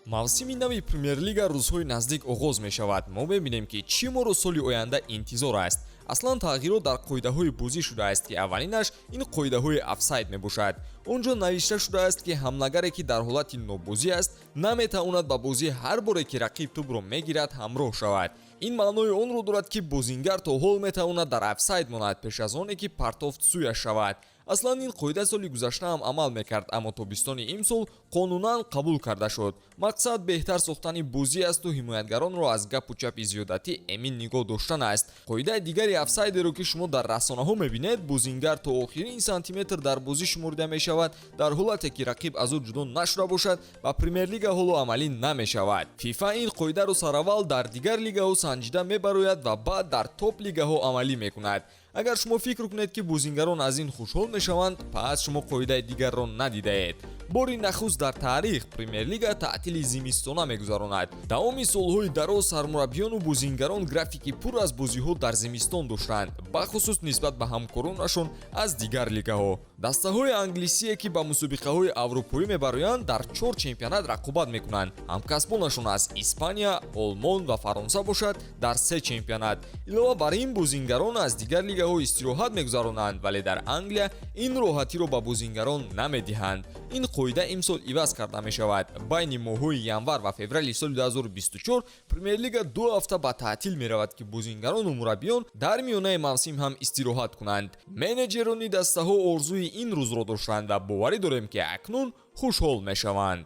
мавсими нави премьер-лига рӯзҳои наздик оғоз мешавад. Мо мебинем ки чӣ моро соли оянда интизор аст. аслан тағйирот дар қоидаҳои бозӣ шудааст ки аввалинаш ин қоидаҳои офсайд мебошад. он ҷо навишта шудааст ки ҳамлагаре ки дар ҳолати нобозӣ аст наметавонад ба бозӣ ҳар боре ки рақиб тӯбро мегирад ҳамроҳ шавад. ин маънои онро дорад ки бозингар то ҳол метавонад дар офсайд монад пеш аз оне ки партофт сӯяш шавад. аслан ин қоида соли гузашта ҳам амал мекард, аммо тобистони имсол қонунан қабул карда шуд. мақсад беҳтар сохтани бозӣ асту ҳимоятгаронро аз гапу чапи зиёдатӣ эмин нигоҳ доштан аст. қоидаи дигари офсайдеро ки шумо дар расонаҳо мебинед, бозингар то охирин сантиметр дар бозӣ шуморида мешавад дар ҳолате ки рақиб аз ӯ ҷудо нашуда бошад ва премьер-лига ҳоло амалӣ намешавад. фифа ин қоидаро сараввал дар дигар лигаҳо санҷида мебарояд ва баъд дар топ лигаҳо амалӣ мекунад. агар шумо фикр кунед ки бозингарон аз ин хушҳол мешаванд, пас шумо қоидаи дигарро надидаед. бори нахуст дар таърих премьер-лига таътили зимистона мегузаронад. давоми солҳои дароз сармураббиёну бозингарон графики пур аз бозиҳо дар зимистон доштанд, бахусус нисбат ба ҳамкоронашон аз дигар лигаҳо. дастаҳои англисие ки ба мусобиқаҳои аврупоӣ мебароянд дар 4 чемпионат рақобат мекунанд. ҳамкасбонашон аз испания, олмон ва фаронса бошад дар 3 чемпионат. илова бар ин бозингарон аз дигар лигаҳо истироҳат мегузаронанд, вале дар англия ин роҳатиро ба бозингарон намедиҳанд. ин қоида имсол иваз карда мешавад. байни моҳҳои январ ва феврали соли 2024 премьер-лига 2 ҳафта ба таътил меравад ки бозингарону мураббиён дар миёнаи мавсим ҳам истироҳат кунанд. менеҷерони дастаҳо орзуи ин рӯзро доштанд ва боварӣ дорем ки акнун хушҳол мешаванд.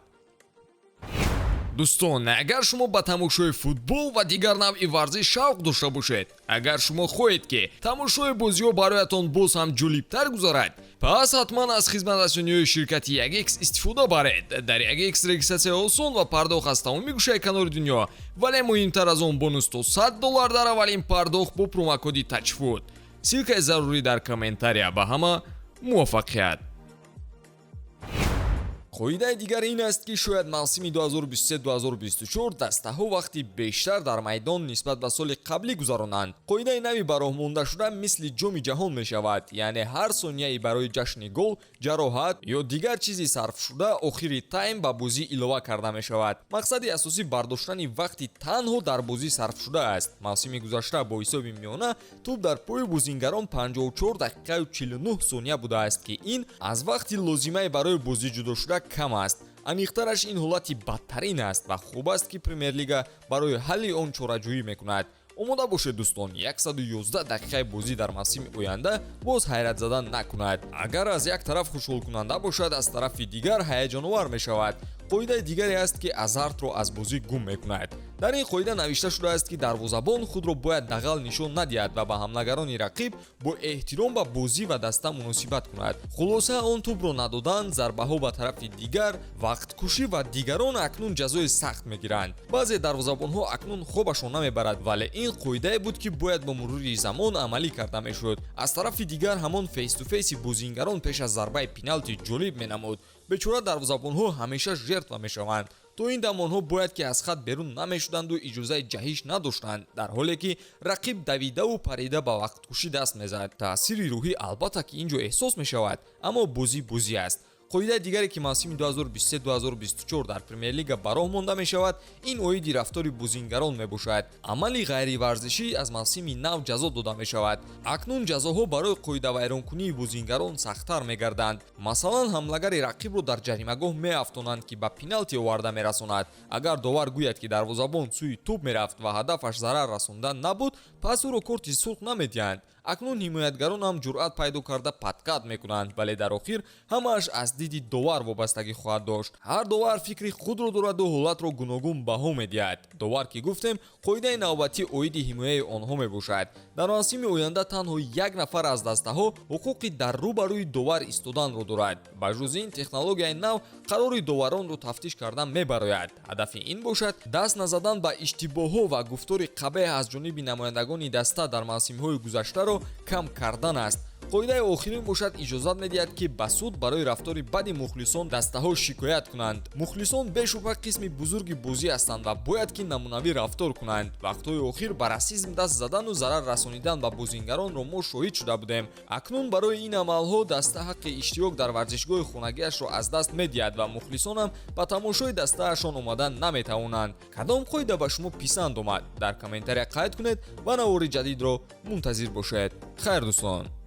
дӯстон, агар шумо ба тамошои футбол ва дигар навъи варзиш шавқ дошта бошед, агар шумо хоҳед ки тамошои бозиҳо бароятон боз ҳам ҷолибтар гузарад, пас ҳатман аз хизматрасониҳои ширкати 1x истифода баред. дар 1x регистратсия осон ва пардохт аз тамоми гӯшаи канори дунё, вале муҳимтар аз он бонус то $100 дар аввалин пардохт бо промокоди таҷфут. силкаи зарурӣ дар комментария. ба ҳама муваффақият. қоидаи дигар ин аст ки шояд мавсими 2023-2024 дастаҳо вақти бештар дар майдон нисбат ба соли қаблӣ гузаронанд. қоидаи нави ба роҳ мондашуда мисли ҷоми ҷаҳон мешавад, яъне ҳар сонияи барои ҷашни гол, ҷароҳат ё дигар чизи сарфшуда охири тайм ба бозӣ илова карда мешавад. мақсади асосӣ бардоштани вақти танҳо дар бозӣ сарфшуда аст. мавсими гузашта бо ҳисоби миёна тӯб дар пои бозингарон 54 дақиқаю 49 сония будааст ки ин аз вақти лозимаи барои бозӣ ҷудошуда кам аст. аниқтараш ин ҳолати бадтарин аст ва хуб аст ки премьер-лига барои ҳалли он чораҷӯӣ мекунад. омода бошед дӯстон, 111 дақиқаи бозӣ дар мавсими оянда боз ҳайратзада накунад. агар аз як тараф хушҳолкунанда бошад, аз тарафи дигар ҳаяҷоновар мешавад. қоидаи дигаре аст ки азартро аз бозӣ гум мекунад. дар ин қоида навишта шудааст ки дарвозабон худро бояд дағал нишон надиҳад ва ба ҳамлагарони рақиб бо эҳтиром ба бозӣ ва даста муносибат кунад. хулоса он тӯбро надодан, зарбаҳо ба тарафи дигар, вақткушӣ ва дигарон акнун ҷазои сахт мегиранд. баъзе дарвозабонҳо акнун хобашон намебарад, вале ин қоидае буд ки бояд бо мурури замон амалӣ карда мешуд. аз тарафи дигар ҳамон фейс-ту-фейси бозингарон пеш аз зарбаи пеналти ҷолиб менамуд. бечора дарвозабонҳо ҳамеша жертва мешаванд. то ин дам онҳо бояд ки аз хат берун намешуданду иҷозаи ҷаҳиш надоштанд, дар ҳоле ки рақиб давидаву парида ба вақткушӣ даст мезад. таъсири рӯҳӣ албатта ки ин ҷо эҳсос мешавад, аммо бозӣ аст. қоидаи дигаре ки мавсими 2023-2024 дар премьер-лига ба роҳ монда мешавад, ин оиди рафтори бозингарон мебошад. амали ғайриварзишӣ аз мавсими нав ҷазо дода мешавад. акнун ҷазоҳо барои қоидавайронкунии бозингарон сахттар мегарданд. масалан, ҳамлагари рақибро дар ҷаримагоҳ меафтонанд ки ба пеналти оварда мерасонад. агар довар гӯяд ки дарвозабон сӯи тӯб мерафт ва ҳадафаш зарар расонда набуд, пас ӯро корти сурх намедиҳанд. акнун ҳимоятгарон ҳам ҷуръат пайдо карда падкат мекунанд, вале дар охир ҳамааш аз диди довар вобастагӣ хоҳад дошт. ҳар довар фикри худро дораду ҳолатро гуногун баҳо медиҳад. довар ки гуфтем, қоидаи навбатӣ оиди ҳимояи онҳо мебошад. дар мавсими оянда танҳо як нафар аз дастаҳо ҳуқуқи дар рӯбарӯи довар истоданро дорад. ба ҷузи ин технологияи нав қарори доваронро тафтиш карда мебарояд. ҳадафи ин бошад даст назадан ба иштибоҳҳо ва гуфтори қабеҳ аз ҷониби намояндагони даста дар мавсимҳои гузаштаро кам кардан аст. қоидаи охирин бошад иҷозат медиҳад ки ба суд барои рафтори бади мухлисон дастаҳо шикоят кунанд. Мухлисон бешубҳа қисми бузурги бозӣ ҳастанд ва бояд ки намунавӣ рафтор кунанд. Вақтҳои охир ба расизм даст задану зарар расонидан ба бозингаронро мо шоҳид шуда будем. Акнун барои ин амалҳо даста ҳаққи иштирок дар варзишгоҳи хонагиашро аз даст медиҳад ва мухлисонам ба тамошои дастаашон омадан наметавонанд. кадом қоида ба шумо писанд омад? Дар комментария қайд кунед ва навори ҷадидро мунтазир бошед. хайр дӯстон.